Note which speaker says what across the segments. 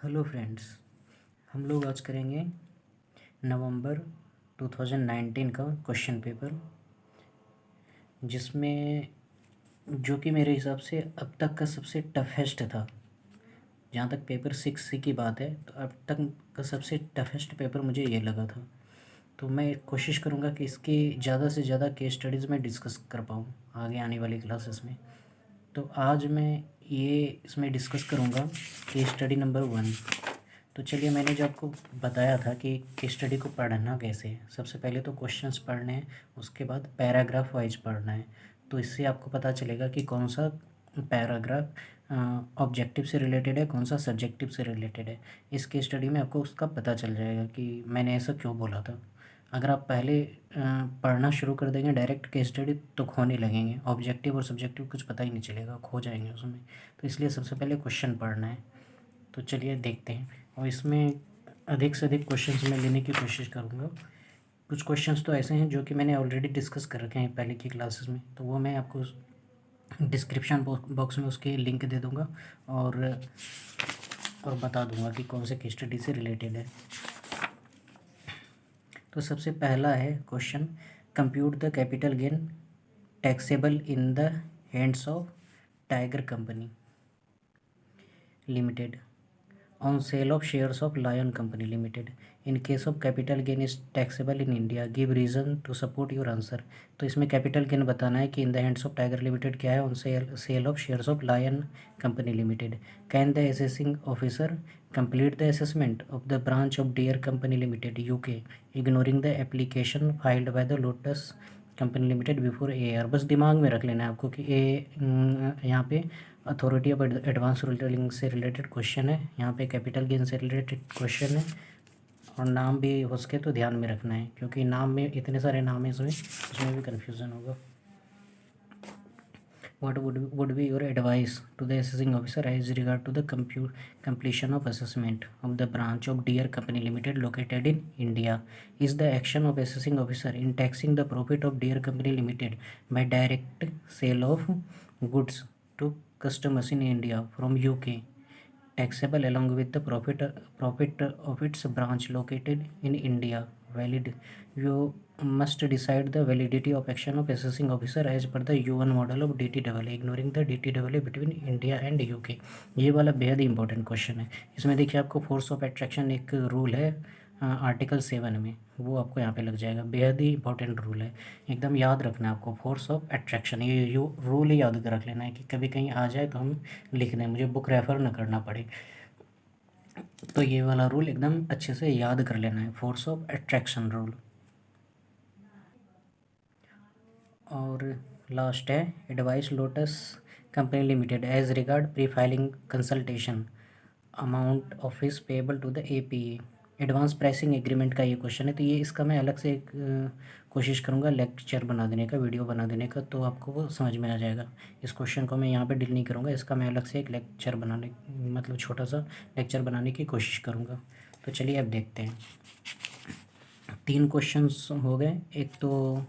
Speaker 1: Hello friends, हम लोग आज करेंगे नवंबर 2019 का क्वेश्चन पेपर, जिसमें जो कि मेरे हिसाब से अब तक का सबसे टफेस्ट था। जहाँ तक पेपर 6C की बात है तो अब तक का सबसे टफेस्ट पेपर मुझे ये लगा था। तो मैं कोशिश करूँगा कि इसकी ज़्यादा से ज़्यादा केस स्टडीज़ में डिस्कस कर पाऊँ आगे आने वाली क्लासेस में। तो आज मैं ये इसमें डिस्कस करूँगा केस स्टडी नंबर 1। तो चलिए, मैंने जो आपको बताया था कि केस स्टडी को पढ़ना कैसे है। सबसे पहले तो क्वेश्चंस पढ़ने हैं, उसके बाद पैराग्राफ वाइज पढ़ना है। तो इससे आपको पता चलेगा कि कौन सा पैराग्राफ ऑब्जेक्टिव से रिलेटेड है, कौन सा सब्जेक्टिव से रिलेटेड है। इस केस स्टडी में आपको उसका पता चल जाएगा कि मैंने ऐसा क्यों बोला था। अगर आप पहले पढ़ना शुरू कर देंगे डायरेक्ट केस स्टडी तो खोने लगेंगे, ऑब्जेक्टिव और सब्जेक्टिव कुछ पता ही नहीं चलेगा, खो जाएंगे उसमें। तो इसलिए सबसे पहले क्वेश्चन पढ़ना है। तो चलिए देखते हैं, और इसमें अधिक से अधिक क्वेश्चंस मैं लेने की कोशिश करूँगा। कुछ क्वेश्चंस तो ऐसे हैं जो कि मैंने ऑलरेडी डिस्कस कर रखे हैं पहले की क्लासेस में, तो वो मैं आपको डिस्क्रिप्शन बॉक्स में उसके लिंक दे दूँगा और बता दूँगा कि कौन से केस स्टडी से रिलेटेड है। तो सबसे पहला है question, compute the capital gain taxable in the hands of tiger company limited on sale of shares of Lion Company Limited. In case of capital gain is taxable in India. Give reason to support your answer. तो इसमें capital gain बताना है कि in the hands of Tiger Limited क्या है, on sale of shares of Lion company Limited. Can the assessing officer complete the assessment of the branch of dear company limited UK ignoring the application filed by the Lotus company Limited before AR. बस दिमाग में रख लेना है आपको कि यहाँ पे अथॉरिटी ऑफ एडवांस रूलिंग से रिलेटेड क्वेश्चन है, यहाँ पे कैपिटल गेन से रिलेटेड क्वेश्चन है, और नाम भी हो सके तो ध्यान में रखना है, क्योंकि नाम में इतने सारे नाम है इसमें भी कन्फ्यूज़न होगा. What would be your advice to the assessing officer as regard to the completion of assessment of the branch of Deere Company Limited located in India? Is the action of assessing officer in taxing the profit of Deere Company Limited by direct sale of goods to customers in India from UK taxable along with the profit of its branch located in India valid? You must decide the validity of action of assessing officer as per the UN model of DTAA ignoring the DTAA between India and UK. ये वाला बेहद ही important question है. इसमें देखिए आपको force of attraction एक rule है article 7 में, वो आपको यहाँ पे लग जाएगा. बेहद ही इंपॉर्टेंट रूल है, एकदम याद रखना है आपको. फोर्स ऑफ अट्रैक्शन ये रूल ही याद रख लेना है कि कभी कहीं आ जाए तो हम लिख दें, मुझे बुक रेफ़र ना करना पड़े. तो ये वाला रूल एकदम अच्छे से याद कर लेना है, फोर्स ऑफ अट्रैक्शन रूल. और लास्ट है advice Lotus company Limited as regard pre filing consultation amount of fees payable to the APA advance pricing agreement का ये क्वेश्चन है. तो ये इसका मैं अलग से एक कोशिश करूँगा लेक्चर बना देने का, वीडियो बना देने का, तो आपको वो समझ में आ जाएगा. इस क्वेश्चन को मैं यहाँ पे डील नहीं करूँगा, इसका मैं अलग से एक लेक्चर बनाने मतलब छोटा सा लेक्चर बनाने की कोशिश करूँगा. तो चलिए अब देखते हैं. 3 क्वेश्चंस हो गए. एक तो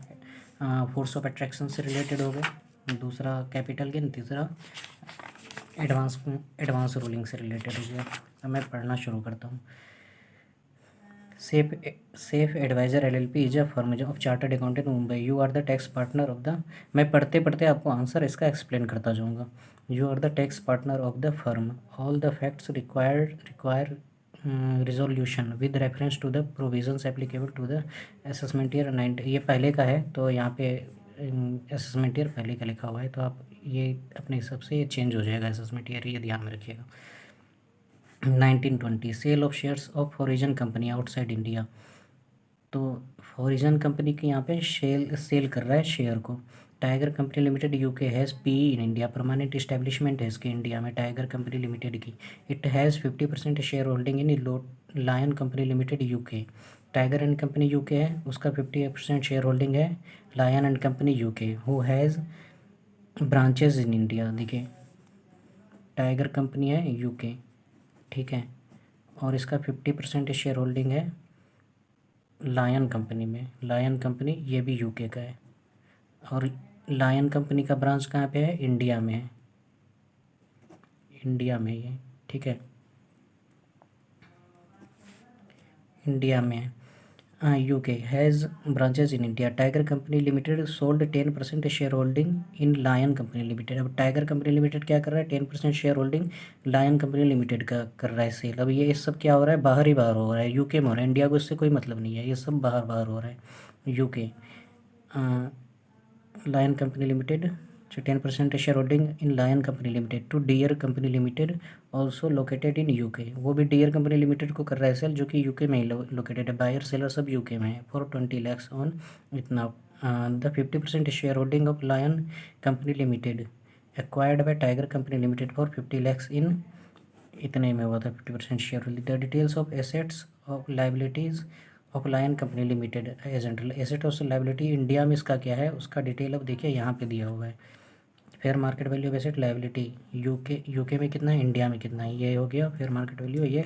Speaker 1: फोर्स ऑफ अट्रैक्शन से रिलेटेड हो गए, दूसरा कैपिटल गेन, तीसरा एडवांस रूलिंग से रिलेटेड हो गया. अब मैं पढ़ना शुरू करता हूँ. Safe advisor LLP is a firm of chartered accountant Mumbai. You are the tax partner of the, मैं पढ़ते पढ़ते आपको आंसर इसका एक्सप्लेन करता जाऊँगा. You are the tax partner of the firm. All the facts require resolution with reference to the provisions applicable to the assessment year 9. ये पहले का है तो यहाँ पे असेसमेंट ईयर पहले का लिखा हुआ है, तो आप ये अपने हिसाब से ये चेंज हो जाएगा असेसमेंट ईयर, ये ध्यान में रखिएगा. 1920 sale of shares of Horizon company outside India. तो हॉरिजन कंपनी के यहाँ पे सेल कर रहा है शेयर को. Tiger company limited UK has PE in India. Permanent establishment है इसके इंडिया में टाइगर कंपनी लिमिटेड की. It has 50% share holding in Lion company limited UK. Tiger and company UK है, उसका 50% शेयर होल्डिंग है Lion and company UK who has branches in India. देखिए tiger company है UK, ठीक है, और इसका 50% शेयर होल्डिंग है लायन कंपनी में. लायन कंपनी ये भी यूके का है, और लायन कंपनी का ब्रांच कहाँ पे है, इंडिया में है, इंडिया में ये, ठीक है. इंडिया में UK has branches in India. Tiger company limited sold 10% share holding in Lion company limited. अब टाइगर कंपनी लिमिटेड क्या कर रहा है, 10% share holding Lion company limited का कर रहा है सेल। अब ये सब क्या हो रहा है, बाहर ही बाहर हो रहा है, यूके में हो रहा है, इंडिया को इससे कोई मतलब नहीं है, ये सब बाहर बाहर हो रहा है UK. Lion company limited 10% share holding in Lion company limited to Deere company limited also located in UK. वो भी डियर कंपनी लिमिटेड को कर रहा है सेल, जो कि यूके में ही लोकेटेड है। बायर सेलर सब यूके में है फॉर 20 lakhs ऑन इतना। The 50% share holding of Lion company limited acquired by Tiger company limited for 50 lakhs इन इतने में हुआ था 50% share holding. The details of assets of liabilities of Lion company limited agent asset और liability India में इसका क्या है, उसका डिटेल अब देखिए यहाँ पे दिया हुआ है। Fair market value of asset liability UK में कितना है, इंडिया में कितना है, ये हो गया फेयर मार्केट वैल्यू, ये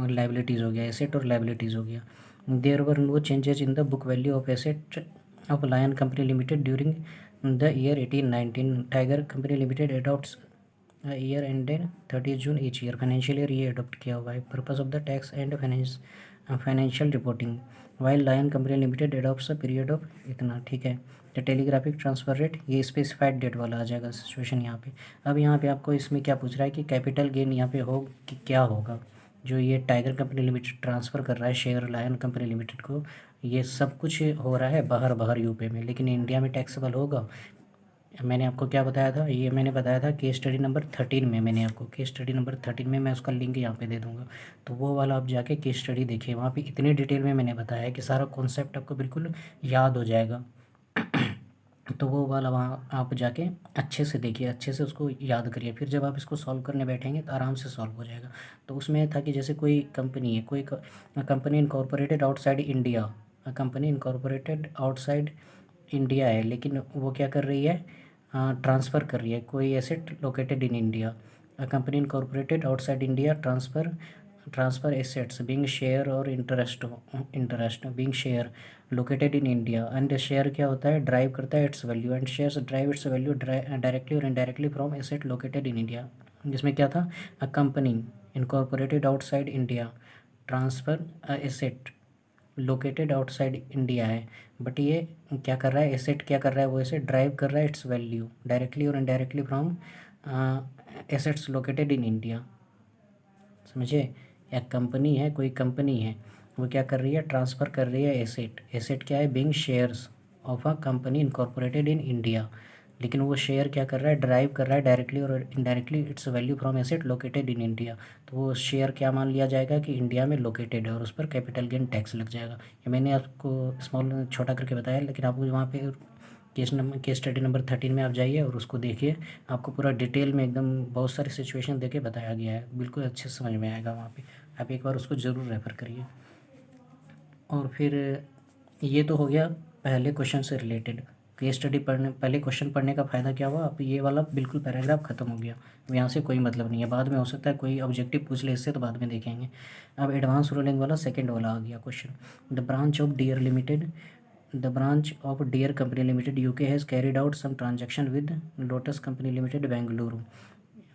Speaker 1: लाइबिलिटीज़ हो गया, एसेट और लाइबिलिटीज़ हो गया। There were no changes in the book value of asset of Lion company limited during the year 18-19। Tiger company limited adopts year ended 30 June each year. Financial year ये adopt किया हुआ है purpose of the tax and financial reporting. While Lion company limited adopts a period of इतना, ठीक है। The telegraphic transfer rate ये specified date वाला आ जाएगा सिचुएशन यहाँ पे। अब यहाँ पे आपको इसमें क्या पूछ रहा है कि कैपिटल गेन यहाँ पे हो कि क्या होगा, जो ये टाइगर कंपनी लिमिटेड ट्रांसफ़र कर रहा है शेयर लायन कंपनी लिमिटेड को, ये सब कुछ हो रहा है बाहर बाहर यूपी में, लेकिन इंडिया में टैक्सेबल होगा। मैंने आपको क्या बताया था, ये मैंने बताया था केस स्टडी नंबर 13 में। मैंने आपको केस स्टडी नंबर 13 में मैं उसका लिंक यहाँ पे दे दूँगा, तो वो वाला आप जाके केस स्टडी देखिए, वहाँ पे इतनी डिटेल में मैंने बताया है कि सारा कॉन्सेप्ट आपको बिल्कुल याद हो जाएगा। तो वो वाला वहाँ आप जाके अच्छे से देखिए, अच्छे से उसको याद करिए, फिर जब आप इसको सॉल्व करने बैठेंगे तो आराम से सॉल्व हो जाएगा। तो उसमें था कि जैसे कोई कंपनी है, कोई company incorporated outside India, company incorporated outside India है, लेकिन वो क्या कर रही है, ट्रांसफ़र कर रही है कोई asset located in India. A company incorporated outside India transfer assets being share और interest being share located in India. And share क्या होता है, ड्राइव करता है its value, and shares drive its value directly और indirectly from asset located in India. जिसमें क्या था, a company incorporated outside India transfer asset located outside India है, बट ये क्या कर रहा है, एसेट क्या कर रहा है, वो एसेट ड्राइव कर रहा है इट्स वैल्यू डायरेक्टली और indirectly from assets located in India. समझे, एक कंपनी है, कोई कंपनी है, वो क्या कर रही है, ट्रांसफ़र कर रही है एसेट क्या है, being shares of a company incorporated in India, लेकिन वो शेयर क्या कर रहा है, ड्राइव कर रहा है डायरेक्टली और indirectly it's value from asset located in India. तो वो शेयर क्या मान लिया जाएगा कि इंडिया में लोकेटेड है और उस पर कैपिटल गेन टैक्स लग जाएगा। ये मैंने आपको स्मॉल छोटा करके बताया, लेकिन आपको वहाँ पे केस स्टडी नंबर 13 में आप जाइए और उसको देखिए, आपको पूरा डिटेल में एकदम बहुत सारी सिचुएशन देके बताया गया है, बिल्कुल अच्छे से समझ में आएगा वहाँ पे। आप एक बार उसको ज़रूर रेफ़र करिए। और फिर ये तो हो गया पहले क्वेश्चन से रिलेटेड। केस स्टडी पढ़ने, पहले क्वेश्चन पढ़ने का फ़ायदा क्या हुआ, अब ये वाला बिल्कुल पैराग्राफ ख़त्म हो गया, अब यहाँ से कोई मतलब नहीं है, बाद में हो सकता है कोई ऑब्जेक्टिव पूछ ले इससे, तो बाद में देखेंगे। अब एडवांस रूलिंग वाला सेकंड वाला आ गया question. The branch of dear limited The branch of Deere Company Limited UK has carried out some transaction with Lotus Company Limited Bengaluru।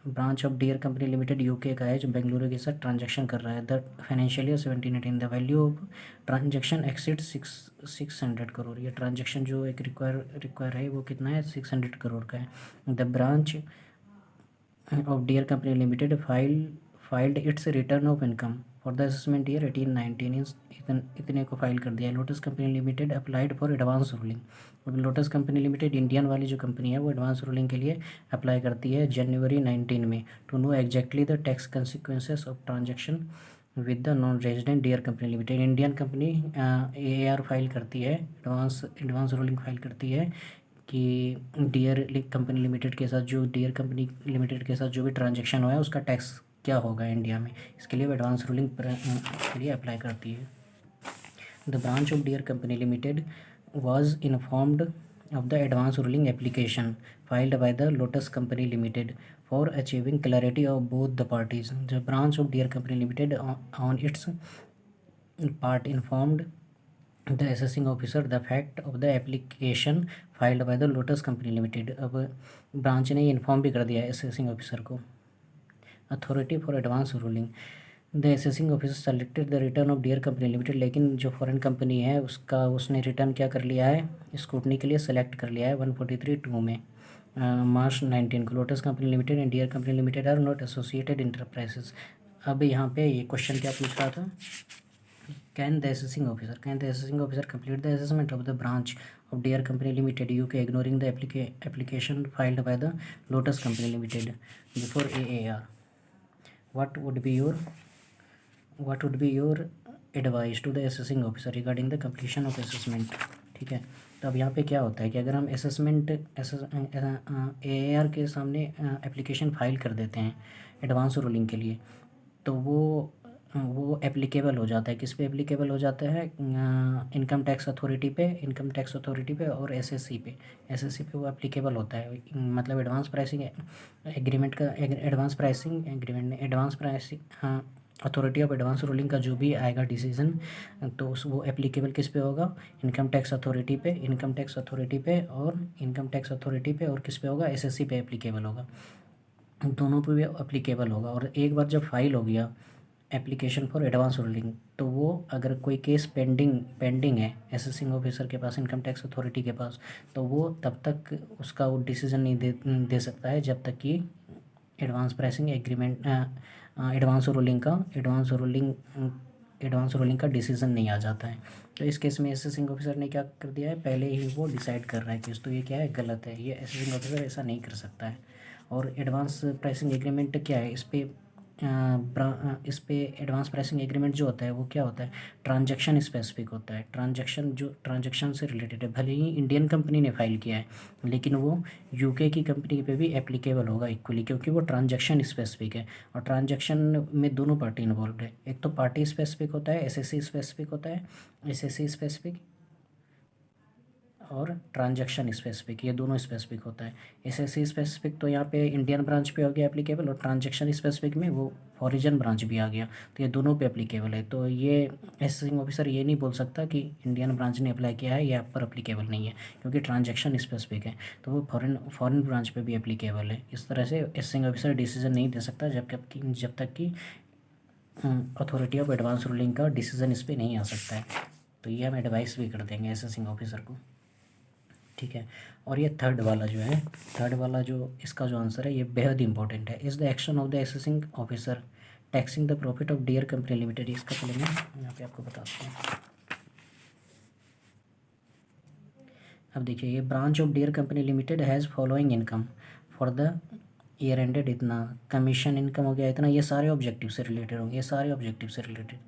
Speaker 1: Branch of dear company limited UK का है, जो बेंगलुरु के साथ transaction कर रहा है। The financial year 17-18 the value of transaction exceed 600 crore. ये transaction जो एक रिक्वायर है वो कितना है, 600 करोड़ का है। The branch of dear company limited filed it's return of income for the assessment year 18-19 इतने को फाइल कर दिया है। Lotus company limited applied for advance ruling. Lotus company limited Indian वाली जो कंपनी है वो एडवांस रूलिंग के लिए अप्लाई करती है जनवरी 19 में, to know exactly the tax consequences of transaction with the non resident Deere company limited. Indian company AAR file करती है, एडवांस रूलिंग फाइल करती है कि डियर कंपनी लिमिटेड के साथ, जो डियर कंपनी लिमिटेड के साथ जो भी ट्रांजेक्शन हुआ है उसका टैक्स क्या होगा इंडिया में, इसके लिए वो एडवांस रूलिंग के लिए अप्लाई करती है। The branch of dear company limited was informed of the advance ruling application filed by the Lotus Company Limited for achieving clarity of both the parties. The branch of Deere Company Limited on its part informed the assessing officer the fact of the application filed by the Lotus Company Limited। अब branch ने inform भी कर दिया है assessing officer को। Authority for advance ruling the assessing officer selected the return of dear company limited, लेकिन जो foreign company है उसने रिटर्न क्या कर लिया है, स्क्रूटनी के लिए सेलेक्ट कर लिया है 143(2) में मार्च 19 को। Lotus company limited and Deere company limited are not associated enterprises. अब यहाँ पे ये क्वेश्चन क्या पूछ रहा था, can the assessing officer complete the assessment of the branch of Deere Company Limited UK ignoring the application filed by the Lotus Company Limited before AAR. What would be your advice to the assessing officer regarding the completion of assessment? ठीक है, तो अब यहाँ पे क्या होता है कि अगर हम असेसमेंट AAR के सामने एप्लीकेशन फाइल कर देते हैं एडवांस रूलिंग के लिए, तो वो एप्लीकेबल हो जाता है। किस पे एप्लीकेबल हो जाता है, इनकम टैक्स अथॉरिटी पे और एसएससी पे वो एप्लीकेबल होता है। मतलब advance pricing authority of advance ruling का जो भी आएगा डिसीजन, तो वो एप्लीकेबल किस पे होगा, इनकम टैक्स अथॉरिटी पे और किस पे होगा, एसएससी पे एप्लीकेबल होगा। दोनों पे भी एप्लीकेबल होगा। और एक बार जब फाइल हो गया एप्लीकेशन फॉर एडवांस रूलिंग, तो वो अगर कोई केस पेंडिंग है असेसिंग ऑफिसर के पास, इनकम टैक्स अथॉरिटी के पास, तो वो तब तक उसका वो डिसीजन नहीं दे सकता है जब तक कि advance pricing agreement advance ruling का डिसीजन नहीं आ जाता है। तो इस केस में असेसिंग ऑफिसर ने क्या कर दिया है, पहले ही वो डिसाइड कर रहा है कि तो ये क्या है, गलत है, ये असेसिंग ऑफिसर ऐसा नहीं कर सकता है। और एडवांस प्राइसिंग एग्रीमेंट क्या है, इस पे एडवांस प्राइसिंग एग्रीमेंट जो होता है वो क्या होता है, ट्रांजैक्शन स्पेसिफिक होता है। ट्रांजैक्शन से रिलेटेड है। भले ही इंडियन कंपनी ने फाइल किया है, लेकिन वो यूके की कंपनी पे भी एप्लीकेबल होगा इक्वली, क्योंकि वो ट्रांजैक्शन स्पेसिफिक है। और ट्रांजैक्शन में दोनों पार्टी इन्वॉल्व है। एक तो पार्टी स्पेसिफिक होता है, एसएससी स्पेसिफिक और ट्रांजैक्शन स्पेसिफिक, ये दोनों स्पेसिफिक होता है। एसएससी स्पेसिफिक तो यहाँ पे इंडियन ब्रांच पे हो गया एप्लीकेबल, और ट्रांजैक्शन स्पेसिफिक में वो फॉरिजन ब्रांच भी आ गया, तो ये दोनों पे एप्लीकेबल है। तो ये असेसिंग ऑफिसर ये नहीं बोल सकता कि इंडियन ब्रांच ने अप्लाई किया है, ये आप पर एप्लीकेबल नहीं है, क्योंकि ट्रांजैक्शन स्पेसिफिक है, तो वो फॉरेन ब्रांच पर भी एप्लीकेबल है। इस तरह से असेसिंग ऑफिसर डिसीजन नहीं दे सकता जब तक कि अथॉरिटी ऑफ एडवांस रूलिंग का डिसीजन इस पर नहीं आ सकता है। तो ये हम एडवाइस भी कर देंगे असेसिंग ऑफिसर को, ठीक है। और ये थर्ड वाला जो इसका जो आंसर है ये बेहद इंपॉर्टेंट है। Is the action of the assessing officer taxing the profit of dear company limited. इसका पहले मैं यहाँ पे आपको बताता हूँ। अब देखिए, ये branch of dear company limited has following income for the year ended, इतना कमीशन इनकम हो गया, इतना। ये सारे ऑब्जेक्टिव से रिलेटेड होंगे,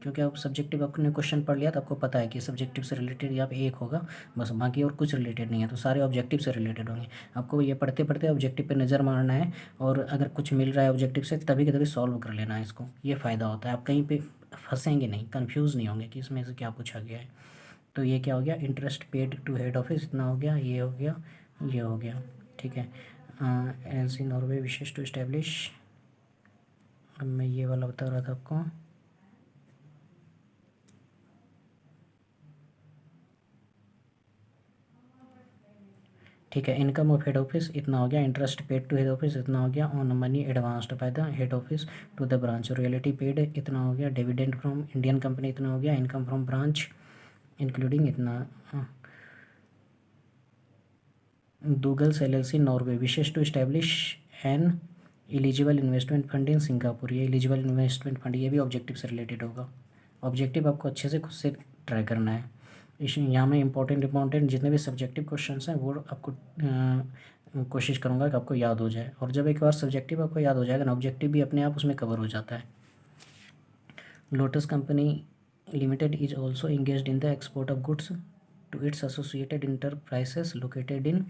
Speaker 1: क्योंकि आप सब्जेक्टिव आपने क्वेश्चन पढ़ लिया तो आपको पता है कि सब्जेक्टिव से रिलेटेड यहाँ पे एक होगा बस, बाकी और कुछ रिलेटेड नहीं है। तो सारे ऑब्जेक्टिव से रिलेटेड होंगे। आपको ये पढ़ते पढ़ते ऑब्जेक्टिव पे नज़र मारना है, और अगर कुछ मिल रहा है ऑब्जेक्टिव से तभी के तभी सॉल्व कर लेना है इसको। ये फ़ायदा होता है, आप कहीं पर फंसेंगे नहीं, कन्फ्यूज़ नहीं होंगे कि इसमें से क्या पूछा गया है। तो ये क्या हो गया, interest paid to head office इतना हो गया, ये हो गया, ठीक है। एलसी नॉर्वे विशेष टू इस्टेब्लिश, अब मैं ये वाला बता रहा था आपको, ठीक है। इनकम ऑफ हेड ऑफिस इतना हो गया, interest paid to head office इतना हो गया, on money advanced by the head office to the branch, royalty paid इतना हो गया, डिविडेंड फ्रॉम इंडियन कंपनी इतना हो गया, इनकम फ्रॉम ब्रांच इंक्लूडिंग इतना, Douglas LLC Norway wishes to establish an eligible investment fund in Singapore. ये eligible investment fund, ये भी ऑब्जेक्टिव से रिलेटेड होगा। ऑब्जेक्टिव आपको अच्छे से खुद से ट्राई करना है। यहाँ में इंपॉर्टेंट जितने भी सब्जेक्टिव क्वेश्चंस हैं वो आपको कोशिश करूँगा कि आपको याद हो जाए। और जब एक बार सब्जेक्टिव आपको याद हो जाएगा ना, ऑब्जेक्टिव भी अपने आप उसमें कवर हो जाता है। Lotus company limited is also engaged in the export of goods to its associated enterprises located in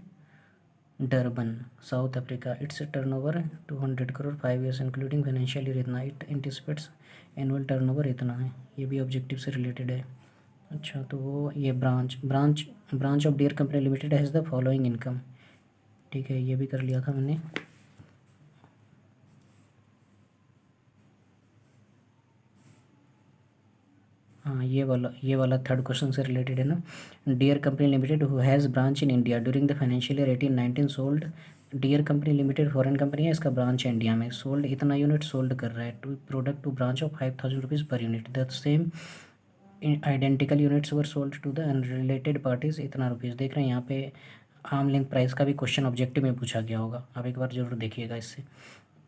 Speaker 1: Durban, South Africa. Its turnover 200 crore 5 years including financial year इतना। इट एंटिसिपेट्स एनुअल टर्नओवर इतना है। ये भी objective से related है। अच्छा, तो वो ये branch of dear company limited has the following income, ठीक है। ये भी कर लिया था मैंने। हाँ, ये वाला थर्ड क्वेश्चन से रिलेटेड है ना। Deere company limited who has branch in India during the financial year 18-19 sold Deere company limited foreign company है, इसका ब्रांच है इंडिया में, सोल्ड इतना यूनिट सोल्ड कर रहा है to product to branch of 5,000 rupees per unit, the same identical units were sold to the unrelated parties इतना rupees. देख रहे हैं यहाँ पे आर्म लेंथ प्राइस का भी क्वेश्चन ऑब्जेक्टिव में पूछा गया होगा, आप एक बार जरूर देखिएगा। इससे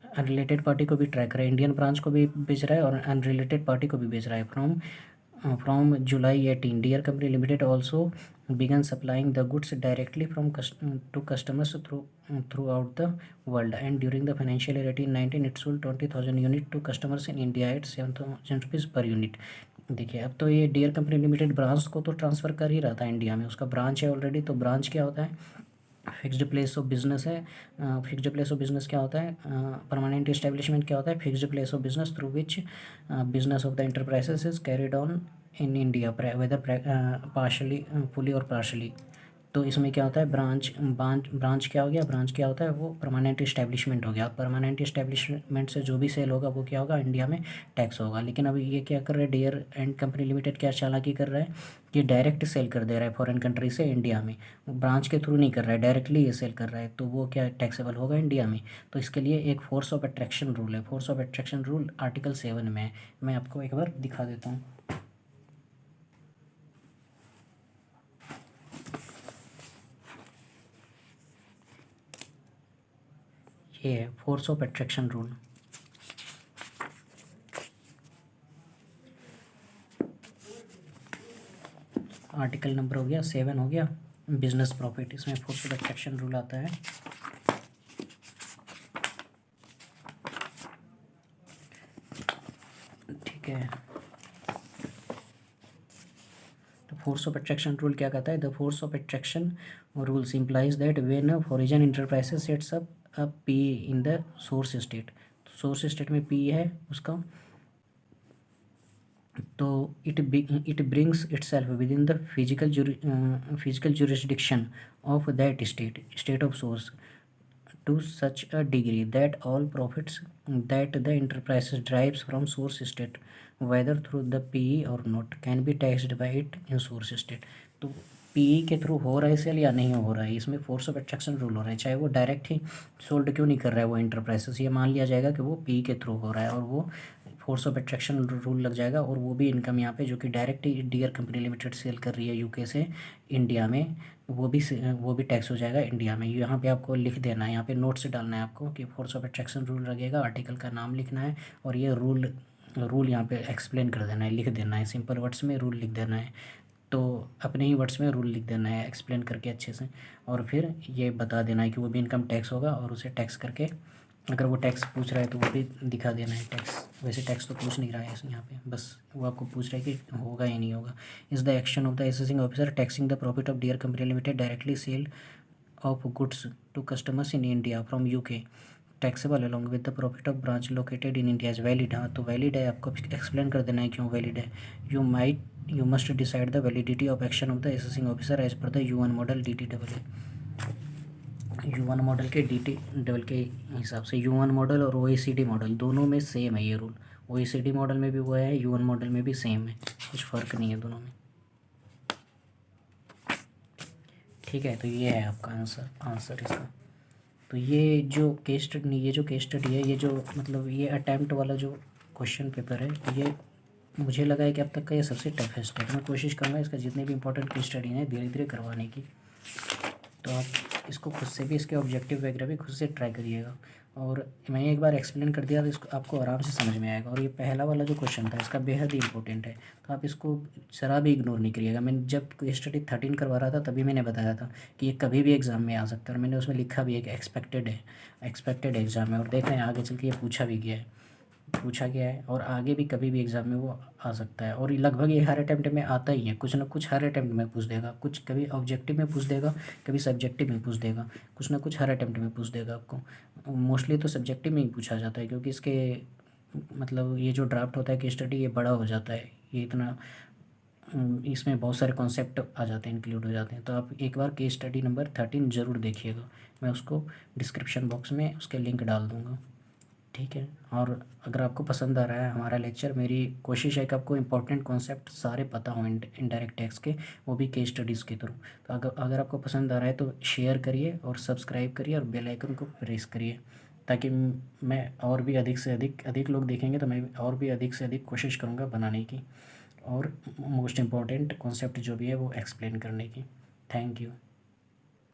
Speaker 1: अनरिलेटेड पार्टी को भी ट्रैक रहा है, इंडियन ब्रांच को भी बेच रहा है और अनरिलेटेड पार्टी को भी बेच रहा है। From July 18 Deere company limited also began supplying the goods directly to customers throughout the world, and during the financial year 18-19 it sold 20,000 unit to customers in India at 7,000 rupees per unit. देखिए अब तो ये dear company limited branch को तो transfer कर ही रहा था India में, उसका ब्रांच है ऑलरेडी। तो ब्रांच क्या होता है? फिक्स्ड प्लेस ऑफ बिजनेस है। फिक्स्ड प्लेस ऑफ बिजनेस क्या होता है? परमानेंट इस्टेब्लिशमेंट क्या होता है? Fixed place of business through which business of the enterprises is carried on in India, whether partly fully और पार्शली। तो इसमें क्या होता है? ब्रांच क्या हो गया? ब्रांच क्या होता है? वो परमानेंट इस्टेब्लिशमेंट हो गया। परमानेंट इस्टेब्लिशमेंट से जो भी सेल होगा वो क्या होगा? इंडिया में टैक्स होगा। लेकिन अभी ये क्या कर रहा है? डियर एंड कंपनी लिमिटेड क्या चालाकी कर रहा है कि डायरेक्ट सेल कर दे रहा है फॉरेन कंट्री से इंडिया में, ब्रांच के थ्रू नहीं कर रहा है, डायरेक्टली ये सेल कर रहा है। तो वो क्या टैक्सेबल होगा इंडिया में। तो इसके लिए एक फोर्स ऑफ अट्रैक्शन रूल है। Force of attraction rule article 7 में है, मैं आपको एक बार दिखा देता हूँ। ये है force of attraction rule. Article number हो गया 7 हो गया, बिजनेस प्रॉफिट। इसमें फोर्स ऑफ अट्रैक्शन रूल आता है। ठीक है, तो फोर्स ऑफ अट्रैक्शन रूल क्या कहता है? The force of attraction rules implies that when foreign enterprises sets up P in the source state. Source state में पी है उसका, तो it brings itself with in the physical jurisdiction of that state of source to such a degree that all profits that the enterprise derives from source state, whether through the PE or not, can be taxed by it in source state। तो PE के through हो रहा है cell या नहीं हो रहा है, इसमें फोर्स ऑफ अट्रैक्शन रूल हो रहा है। चाहे वो डायरेक्ट ही सोल्ड क्यों नहीं कर रहा है वो इंटरप्राइजेस, ये मान लिया जाएगा कि वो पीई के थ्रू हो रहा है और वो फोर्स ऑफ अट्रैक्शन रूल लग जाएगा। और वो भी इनकम यहाँ पे जो कि direct Deere company limited sale कर रही है यूके से इंडिया में, वो भी टैक्स हो जाएगा इंडिया में। यहाँ पे आपको लिख देना है, यहाँ पे नोट से डालना है आपको कि फोर्स ऑफ अट्रैक्शन रूल लगेगा, आर्टिकल का नाम लिखना है और ये रूल यहाँ पे एक्सप्लेन कर देना है, लिख देना है, सिंपल वर्ड्स में रूल लिख देना है। तो अपने ही वर्ड्स में रूल लिख देना है एक्सप्लेन करके अच्छे से, और फिर ये बता देना है कि वो भी इनकम टैक्स होगा और उसे टैक्स करके, अगर वो टैक्स पूछ रहा है तो वो भी दिखा देना है टैक्स। वैसे टैक्स तो पूछ नहीं रहा है यहाँ पे, बस वो आपको पूछ रहा है कि होगा या नहीं होगा। Is the action of the assessing officer taxing the profit of dear company limited directly sale of goods to customers in India from UK taxable along with the profit of branch located in India is valid. हाँ, तो valid है, आपको explain कर देना है क्यों valid है। You must decide the validity of action of the assessing officer as per the U1 model DT U1 model के DT डबल के हिसाब से। U1 मॉडल और OECD मॉडल दोनों में सेम है ये रूल। OECD मॉडल में भी वो है, U1 मॉडल में भी सेम है, कुछ फ़र्क नहीं है दोनों में। ठीक है, तो ये है आपका आंसर इसका। तो ये जो केस स्टडी है, ये जो मतलब ये अटैम्प्ट वाला जो क्वेश्चन पेपर है, ये मुझे लगा है कि अब तक का ये सबसे टफेस्ट है। मैं कोशिश करूँगा इसका जितने भी इंपॉर्टेंट केस स्टडी हैं धीरे धीरे करवाने की। तो आप इसको खुद से भी, इसके ऑब्जेक्टिव वगैरह भी खुद से ट्राई करिएगा। और मैंने एक बार एक्सप्लेन कर दिया तो इसको आपको आराम से समझ में आएगा। और ये पहला वाला जो क्वेश्चन था इसका बेहद ही इंपॉर्टेंट है, तो आप इसको ज़रा भी इग्नोर नहीं करिएगा। मैंने जब स्टडी 13 करवा रहा था तभी मैंने बताया था कि ये कभी भी एग्ज़ाम में आ सकता है, और मैंने उसमें लिखा भी है कि एक्सपेक्टेड एग्ज़ाम है। और देख रहे हैं आगे चल के ये पूछा गया है और आगे भी कभी भी एग्ज़ाम में वो आ सकता है। और लगभग ये हर अटैम्प्ट में आता ही है, कुछ ना कुछ हर अटैम्प्ट में पूछ देगा। कुछ कभी ऑब्जेक्टिव में पूछ देगा, कभी सब्जेक्टिव में पूछ देगा, कुछ ना कुछ हर अटैम्प्ट में पूछ देगा आपको। मोस्टली तो सब्जेक्टिव में ही पूछा जाता है, क्योंकि इसके मतलब ये जो ड्राफ्ट होता है कि स्टडी ये बड़ा हो जाता है, ये इतना इसमें बहुत सारे कॉन्सेप्ट आ जाते हैं, इंक्लूड हो जाते हैं। तो आप एक बार केस स्टडी नंबर 13 ज़रूर देखिएगा, मैं उसको डिस्क्रिप्शन बॉक्स में उसके लिंक डाल दूँगा। ठीक है। और अगर आपको पसंद आ रहा है हमारा लेक्चर, मेरी कोशिश है कि आपको इंपॉर्टेंट कॉन्सेप्ट सारे पता हों इनडायरेक्ट टैक्स के, वो भी केस स्टडीज़ के थ्रू। तो अगर आपको पसंद आ रहा है तो शेयर करिए और सब्सक्राइब करिए और बेल आइकन को प्रेस करिए, ताकि मैं और भी अधिक से अधिक लोग देखेंगे तो मैं और भी अधिक से अधिक कोशिश करूँगा बनाने की और मोस्ट इम्पॉर्टेंट कॉन्सेप्ट जो भी है वो एक्सप्लेन करने की। Thank you.